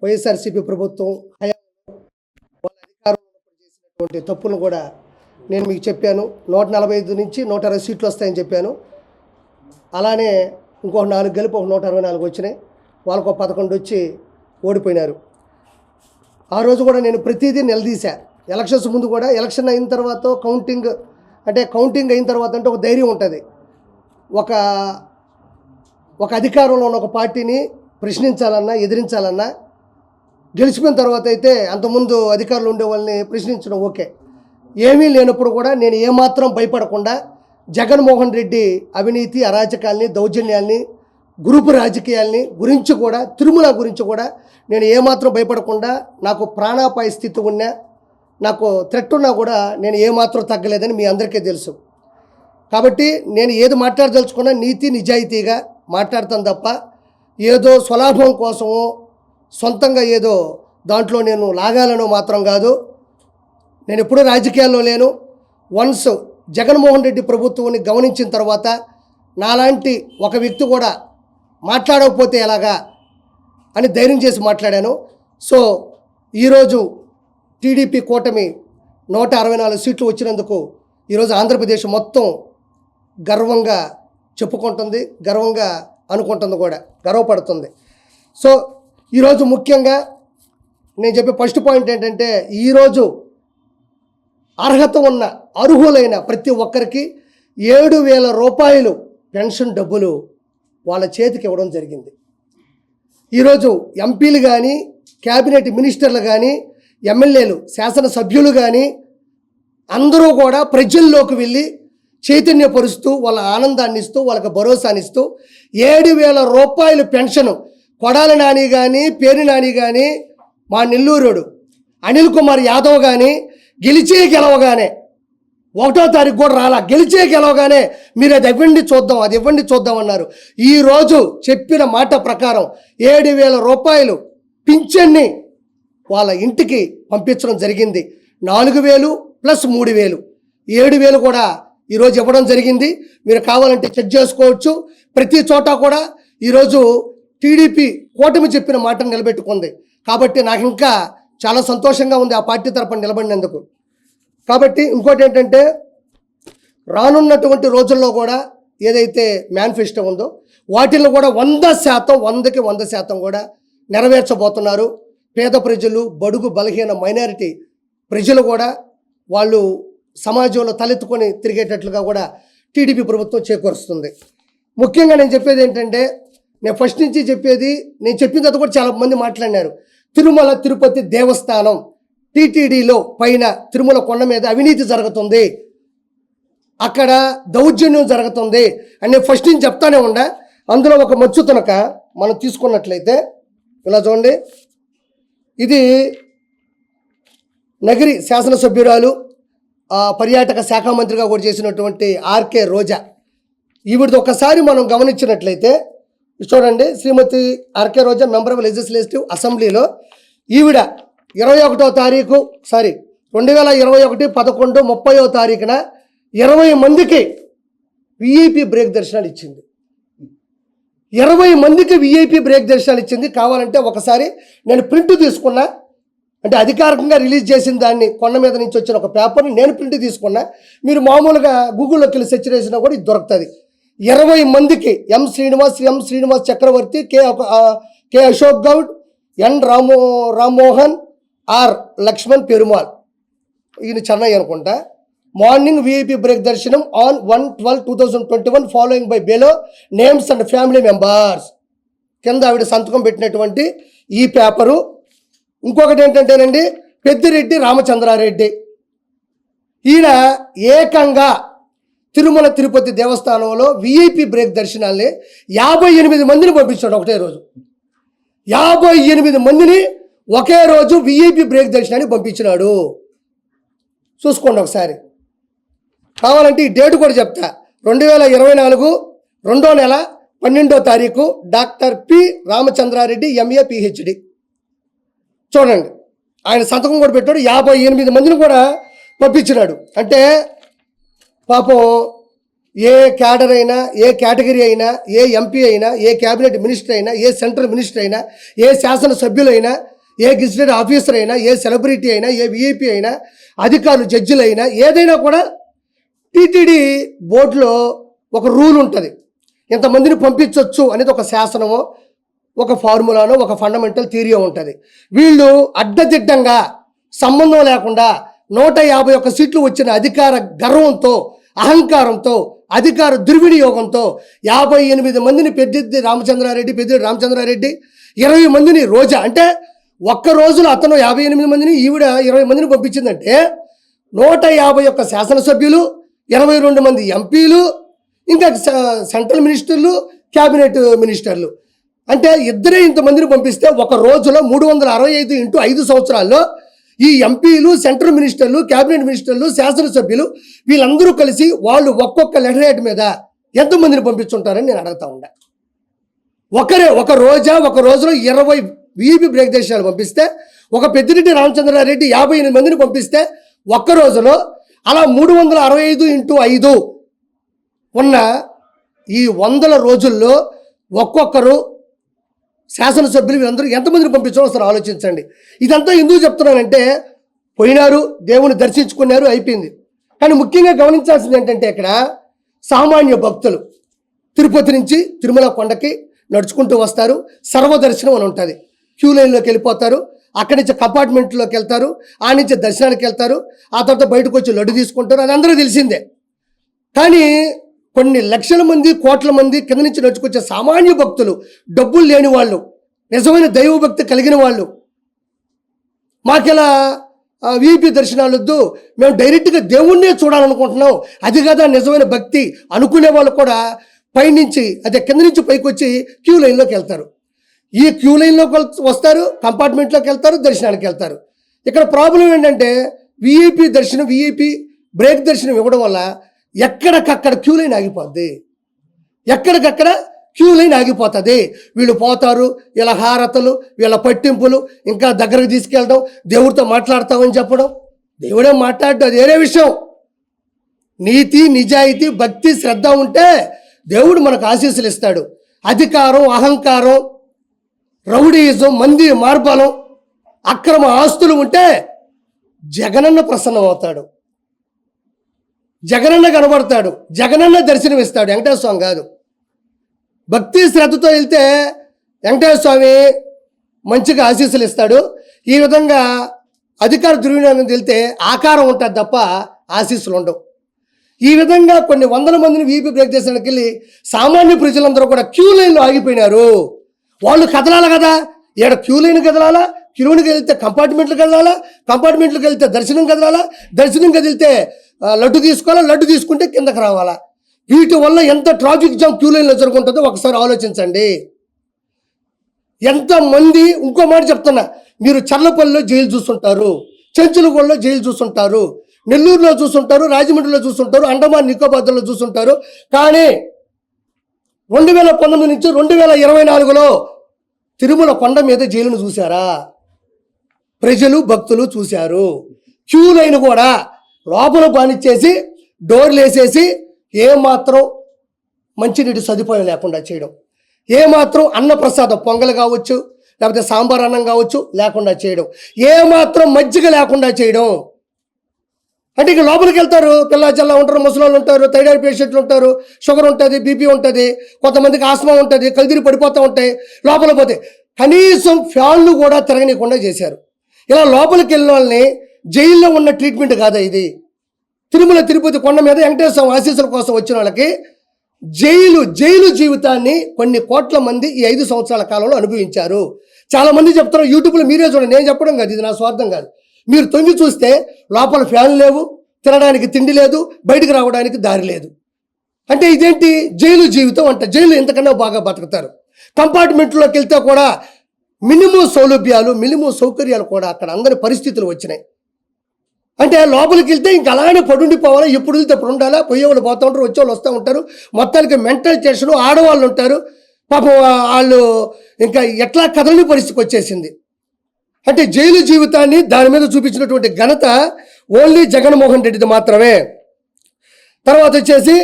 వైఎస్ఆర్సీపీ ప్రభుత్వం వాళ్ళ అధికారంలో చేసినటువంటి తప్పులను కూడా నేను మీకు చెప్పాను. 145 నుంచి 160 సీట్లు వస్తాయని చెప్పాను. అలానే ఇంకొక 4 గెలుపు, ఒక 164 వచ్చినాయి. వాళ్ళకు 11 వచ్చి ఓడిపోయినారు. ఆ రోజు కూడా నేను ప్రతిదీ నిలదీశా. ఎలక్షన్స్ ముందు కూడా, ఎలక్షన్ అయిన తర్వాత కౌంటింగ్ అయిన తర్వాత అంటే ఒక ధైర్యం ఉంటుంది. ఒక అధికారంలో ఉన్న ఒక పార్టీని ప్రశ్నించాలన్నా, ఎదిరించాలన్నా, గెలిచిపోయిన తర్వాత అయితే అంతకుముందు అధికారులు ఉండే వాళ్ళని ప్రశ్నించడం ఓకే. ఏమీ లేనప్పుడు కూడా నేను ఏమాత్రం భయపడకుండా జగన్మోహన్ రెడ్డి అవినీతి, అరాచకాల్ని, దౌర్జన్యాల్ని, గ్రూపు రాజకీయాల్ని గురించి కూడా, తిరుమల గురించి కూడా నేను ఏమాత్రం భయపడకుండా, నాకు ప్రాణాపాయ స్థితి ఉన్నా, నాకు థ్రెట్ ఉన్నా కూడా నేను ఏమాత్రం తగ్గలేదని మీ అందరికీ తెలుసు. కాబట్టి నేను ఏది మాట్లాడదలుచుకున్నా నీతి నిజాయితీగా మాట్లాడతాను తప్ప ఏదో స్వలాభం కోసమో సొంతంగా ఏదో దాంట్లో నేను లాగాలనో మాత్రం కాదు. నేను ఎప్పుడూ రాజకీయాల్లో లేను. వన్స్ జగన్మోహన్ రెడ్డి ప్రభుత్వాన్ని గమనించిన తర్వాత నాలాంటి ఒక వ్యక్తి కూడా మాట్లాడకపోతే ఎలాగా అని ధైర్యం చేసి మాట్లాడాను. సో ఈరోజు టీడీపీ కూటమి 164 సీట్లు వచ్చినందుకు ఈరోజు ఆంధ్రప్రదేశ్ మొత్తం గర్వంగా చెప్పుకుంటుంది, గర్వంగా అనుకుంటుంది, కూడా గర్వపడుతుంది. సో ఈరోజు ముఖ్యంగా నేను చెప్పే ఫస్ట్ పాయింట్ ఏంటంటే, ఈరోజు అర్హులైన ప్రతి ఒక్కరికి 7,000 రూపాయలు పెన్షన్ డబ్బులు వాళ్ళ చేతికి ఇవ్వడం జరిగింది. ఈరోజు ఎంపీలు కానీ, క్యాబినెట్ మినిస్టర్లు కానీ, ఎమ్మెల్యేలు, శాసనసభ్యులు కానీ అందరూ కూడా ప్రజల్లోకి వెళ్ళి చైతన్యపరుస్తూ, వాళ్ళ ఆనందాన్ని ఇస్తూ, వాళ్ళకి భరోసానిస్తూ 7,000 రూపాయలు పెన్షను కొడాలి నాని కానీ, పేరు నాని కానీ, మా నెల్లూరుడు అనిల్ కుమార్ యాదవ్ కానీ గెలవగానే 1వ తారీఖు కూడా రాలా, గెలవగానే మీరు అది ఇవ్వండి చూద్దాం అన్నారు. ఈరోజు చెప్పిన మాట ప్రకారం 7,000 రూపాయలు పింఛన్ని వాళ్ళ ఇంటికి పంపించడం జరిగింది. 4,000 ప్లస్ 3,000, 7,000 కూడా ఈరోజు ఇవ్వడం జరిగింది. మీరు కావాలంటే చెక్ చేసుకోవచ్చు. ప్రతి చోట కూడా ఈరోజు టీడీపీ కూటమి చెప్పిన మాటను నిలబెట్టుకుంది. కాబట్టి నాకు ఇంకా చాలా సంతోషంగా ఉంది ఆ పార్టీ తరపున నిలబడినందుకు. కాబట్టి ఇంకోటి ఏంటంటే, రానున్నటువంటి రోజుల్లో కూడా ఏదైతే మేనిఫెస్టో ఉందో వాటిల్లో కూడా 100%, 100% కూడా నెరవేర్చబోతున్నారు. పేద ప్రజలు, బడుగు బలహీన మైనారిటీ ప్రజలు కూడా వాళ్ళు సమాజంలో తలెత్తుకొని తిరిగేటట్లుగా కూడా టీడీపీ ప్రభుత్వం చేకూరుస్తుంది. ముఖ్యంగా నేను చెప్పేది ఏంటంటే, నేను ఫస్ట్ నుంచి చెప్పేది, నేను చెప్పిన తర్వాత కూడా చాలామంది మాట్లాడినారు. తిరుమల తిరుపతి దేవస్థానం టీటీడీలో పైన తిరుమల కొండ మీద అవినీతి జరుగుతుంది, అక్కడ దౌర్జన్యం జరుగుతుంది అని నేను ఫస్ట్ నుంచి చెప్తానే ఉండా. అందులో ఒక మచ్చు తునక మనం తీసుకున్నట్లయితే ఇలా చూడండి. ఇది నగిరి శాసనసభ్యురాలు, పర్యాటక శాఖ మంత్రిగా కూడా చేసినటువంటి ఆర్కే రోజా. ఈవిడిది ఒకసారి మనం గమనించినట్లయితే చూడండి, Shrimati R K Roja, member of legislative అసెంబ్లీలో ఈవిడ 2021 తారీఖున 20 మందికి విఐపి బ్రేక్ దర్శనాలు ఇచ్చింది. 20 మందికి విఐపి బ్రేక్ దర్శనాలు ఇచ్చింది. కావాలంటే ఒకసారి నేను ప్రింట్ తీసుకున్నా, అంటే అధికారికంగా రిలీజ్ చేసిన దాన్ని, కొండ మీద నుంచి వచ్చిన ఒక పేపర్ని నేను ప్రింట్ తీసుకున్నా. మీరు మామూలుగా గూగుల్లోకి వెళ్ళి సెర్చ్ చేసినా కూడా ఇది దొరుకుతుంది. 20 మందికి M Srinivas Chakravarthi, K Ashok Goud, N Rammohan, R Lakshman Perumal, ఈయన చెన్నై అనుకుంటా. మార్నింగ్ విఐపి బ్రేక్ దర్శనం on 1/12/2021 following by below names and family members. కింద ఆవిడ సంతకం పెట్టినటువంటి ఈ పేపరు. ఇంకొకటి ఏంటంటేనండి, పెద్దిరెడ్డి రామచంద్రారెడ్డి, ఈయన ఏకంగా తిరుమల తిరుపతి దేవస్థానంలో విఐపి బ్రేక్ దర్శనాల్ని 58 మందిని పంపించాడు ఒకటే రోజు. 58 మందిని ఒకే రోజు విఐపి బ్రేక్ దర్శనాన్ని పంపించినాడు. చూసుకోండి ఒకసారి. కావాలంటే ఈ డేట్ కూడా చెప్తా. 2024 2వ నెల 12వ తారీఖు doctor P Ramachandra Reddy, MA PhD. చూడండి, ఆయన సంతకం కూడా పెట్టాడు. 58 మందిని కూడా పంపించినాడు. అంటే పాపం ఏ క్యాడర్ అయినా, ఏ కేటగిరీ అయినా, ఏ ఎంపీ అయినా, ఏ క్యాబినెట్ మినిస్టర్ అయినా, ఏ సెంట్రల్ మినిస్టర్ అయినా, ఏ శాసనసభ్యులైనా, ఏ గెజిటెడ్ ఆఫీసర్ అయినా, ఏ సెలబ్రిటీ అయినా, ఏ విఐపి అయినా, అధికారులు జడ్జిలైనా, ఏదైనా కూడా టీటీడీ బోర్డులో ఒక రూల్ ఉంటుంది. ఇంతమందిని పంపించవచ్చు అనేది ఒక శాసనమో, ఒక ఫార్ములానో, ఒక ఫండమెంటల్ థియరీ ఉంటుంది. వీళ్ళు అడ్డదిడ్డంగా సంబంధం లేకుండా 151 సీట్లు వచ్చిన అధికార గర్వంతో, అహంకారంతో, అధికార దుర్వినియోగంతో 58 మందిని పెద్దిరెడ్డి రామచంద్రారెడ్డి 20 మందిని రోజా, అంటే ఒక్క రోజులో అతను 58 మందిని, ఈవిడ 20 మందిని పంపించిందంటే 151 శాసనసభ్యులు, 22 మంది ఎంపీలు, ఇంకా సెంట్రల్ మినిస్టర్లు, క్యాబినెట్ మినిస్టర్లు, అంటే ఇద్దరే ఇంతమందిని పంపిస్తే ఒక రోజులో 365 ఇంటూ 5 సంవత్సరాల్లో ఈ ఎంపీలు, సెంట్రల్ మినిస్టర్లు, క్యాబినెట్ మినిస్టర్లు, శాసనసభ్యులు వీళ్ళందరూ కలిసి వాళ్ళు ఒక్కొక్క లెటర్ హెడ్ మీద ఎంతమందిని పంపించుంటారని నేను అడుగుతా ఉండా. ఒక రోజులో 20 విఐపి బ్రేక్ దర్శనాలు పంపిస్తే, ఒక పెద్దిరెడ్డి రామచంద్రారెడ్డి 58 మందిని పంపిస్తే ఒక్క రోజులో అలా 365 ఇంటూ 5 ఉన్న ఈ 100 రోజుల్లో ఒక్కొక్కరు శాసనసభ్యులు వీళ్ళందరూ ఎంతమందిని పంపించారో ఒకసారి ఆలోచించండి. ఇదంతా ఎందుకు చెప్తున్నానంటే, పోయినారు, దేవుని దర్శించుకున్నారు, అయిపోయింది. కానీ ముఖ్యంగా గమనించాల్సింది ఏంటంటే, ఇక్కడ సామాన్య భక్తులు తిరుపతి నుంచి తిరుమల కొండకి నడుచుకుంటూ వస్తారు. సర్వదర్శనం అని ఉంటుంది. క్యూ లైన్లోకి వెళ్ళిపోతారు, అక్కడి నుంచి కంపార్ట్మెంట్లోకి వెళ్తారు, ఆ నుంచి దర్శనానికి వెళ్తారు, ఆ తర్వాత బయటకు వచ్చి లడ్డు తీసుకుంటారు. అది అందరూ తెలిసిందే. కానీ కొన్ని లక్షల మంది, కోట్ల మంది కింద నుంచి నడుచుకొచ్చే సామాన్య భక్తులు, డబ్బులు లేని వాళ్ళు, నిజమైన దైవభక్తి కలిగిన వాళ్ళు, మాకెలా విఐపి దర్శనాలు వద్దు, మేము డైరెక్ట్గా దేవుణ్ణే చూడాలనుకుంటున్నాం, అది కదా నిజమైన భక్తి అనుకునే వాళ్ళు కూడా పైనుంచి, అదే కింద నుంచి పైకి వచ్చి క్యూ లైన్లోకి వెళ్తారు. ఈ క్యూ లైన్లోకి వస్తారు, కంపార్ట్మెంట్లోకి వెళ్తారు, దర్శనానికి వెళ్తారు. ఇక్కడ ప్రాబ్లం ఏంటంటే, విఐపి బ్రేక్ దర్శనం ఇవ్వడం వల్ల ఎక్కడికక్కడ క్యూ లైన్ ఆగిపోద్ది. వీళ్ళు పోతారు, వీళ్ళ హారతలు, వీళ్ళ పట్టింపులు, ఇంకా దగ్గరకు తీసుకెళ్ళడం, దేవుడితో మాట్లాడతామని చెప్పడం. దేవుడే మాట్లాడటం అది వేరే విషయం. నీతి, నిజాయితీ, భక్తి, శ్రద్ధ ఉంటే దేవుడు మనకు ఆశీస్సులు ఇస్తాడు. అధికారం, అహంకారం, రౌడీయిజం, మంది మార్బలం, అక్రమ ఆస్తులు ఉంటే జగనన్న ప్రసన్నం అవుతాడు, జగనన్న కనబడతాడు, జగనన్న దర్శనం ఇస్తాడు, వెంకటేశ్వర స్వామి కాదు. భక్తి శ్రద్ధతో వెళ్తే వెంకటేశ్వర స్వామి మంచిగా ఆశీస్సులు ఇస్తాడు. ఈ విధంగా అధికార దుర్వినియోగం వెళ్తే ఆకారం ఉంటుంది తప్ప ఆశీస్సులు ఉండవు. ఈ విధంగా కొన్ని వందల మందిని వీపీ బ్రేక్ దర్శనానికి వెళ్ళి సామాన్య ప్రజలందరూ కూడా క్యూ లైన్లో ఆగిపోయినారు. వాళ్ళు కదలాలి కదా, ఇక్కడ క్యూ లైన్ కదలాలా, క్యూలోకి వెళ్తే కంపార్ట్మెంట్లకు కదలాలా, కంపార్ట్మెంట్లకు వెళ్తే దర్శనం కదలాలా, దర్శనం కదిలితే లడ్డు తీసుకోవాలా, లడ్డు తీసుకుంటే కిందకి రావాలా. వీటి వల్ల ఎంత ట్రాఫిక్ జామ్ క్యూ లైన్లో జరుగుతుంటుందో ఒకసారి ఆలోచించండి. ఎంతమంది, ఇంకో మాట చెప్తున్నా, మీరు చర్లపల్లిలో జైలు చూస్తుంటారు, చెంచులగూడలో జైలు చూస్తుంటారు, నెల్లూరులో చూస్తుంటారు, రాజమండ్రిలో చూస్తుంటారు, అండమాన్ నికోబార్లో చూస్తుంటారు. కానీ 2019 నుంచి 2024లో తిరుమల కొండ మీద జైలును చూశారా? ప్రజలు, భక్తులు చూశారు. క్యూ లైన్ కూడా లోపల బానిచ్చేసి డోర్లు వేసేసి ఏమాత్రం మంచినీటి సదుపాయం లేకుండా చేయడం, ఏమాత్రం అన్నప్రసాదం, పొంగల్ కావచ్చు, లేకపోతే సాంబార్ అన్నం కావచ్చు లేకుండా చేయడం, ఏమాత్రం మజ్జిగ లేకుండా చేయడం. అంటే ఇక లోపలికి వెళ్తారు, పిల్ల చల్ల ఉంటారు, ముసలాళ్ళు ఉంటారు, థైరాయిడ్ పేషెంట్లు ఉంటారు, షుగర్ ఉంటుంది, బీపీ ఉంటుంది, కొంతమందికి ఆస్మా ఉంటుంది, కళ్ళు పడిపోతూ ఉంటాయి. లోపల పోతే కనీసం ఫ్యాన్లు కూడా తిరగనీయకుండా చేశారు. ఇలా లోపలికి వెళ్ళిన వాళ్ళని జైల్లో ఉన్న ట్రీట్మెంట్ కాదా ఇది? తిరుమల తిరుపతి కొండ మీద వెంకటేశ్వర ఆశీస్సుల కోసం వచ్చిన వాళ్ళకి జైలు జీవితాన్ని కొన్ని కోట్ల మంది ఈ 5 సంవత్సరాల కాలంలో అనుభవించారు. చాలామంది చెప్తారు, యూట్యూబ్లో మీరే చూడండి, నేను చెప్పడం కాదు, ఇది నా స్వార్థం కాదు. మీరు తొంగి చూస్తే లోపల ఫ్యాన్ లేవు, తినడానికి తిండి లేదు, బయటకు రావడానికి దారి లేదు. అంటే ఇదేంటి జైలు జీవితం అంట. జైలు ఎంతకన్నా బాగా బతుకుతారు. కంపార్ట్మెంట్లోకి వెళ్తే కూడా మినిమం సౌలభ్యాలు, మినిమం సౌకర్యాలు కూడా అక్కడ అందరి పరిస్థితులు వచ్చినాయి. అంటే లోపలికి వెళ్తే ఇంక అలానే పడుండిపోవాలా, ఎప్పుడు వెళ్తే అప్పుడు ఉండాలా, పోయేవాళ్ళు పోతూ ఉంటారు, వచ్చేవాళ్ళు వస్తూ ఉంటారు. మొత్తానికి మెంటల్ టెన్షన్, ఆడవాళ్ళు ఉంటారు పాపం, వాళ్ళు ఇంకా ఎట్లా కదలని పరిస్థితికి వచ్చేసింది. అంటే జైలు జీవితాన్ని దాని మీద చూపించినటువంటి ఘనత ఓన్లీ జగన్మోహన్ రెడ్డిది మాత్రమే. తర్వాత వచ్చేసి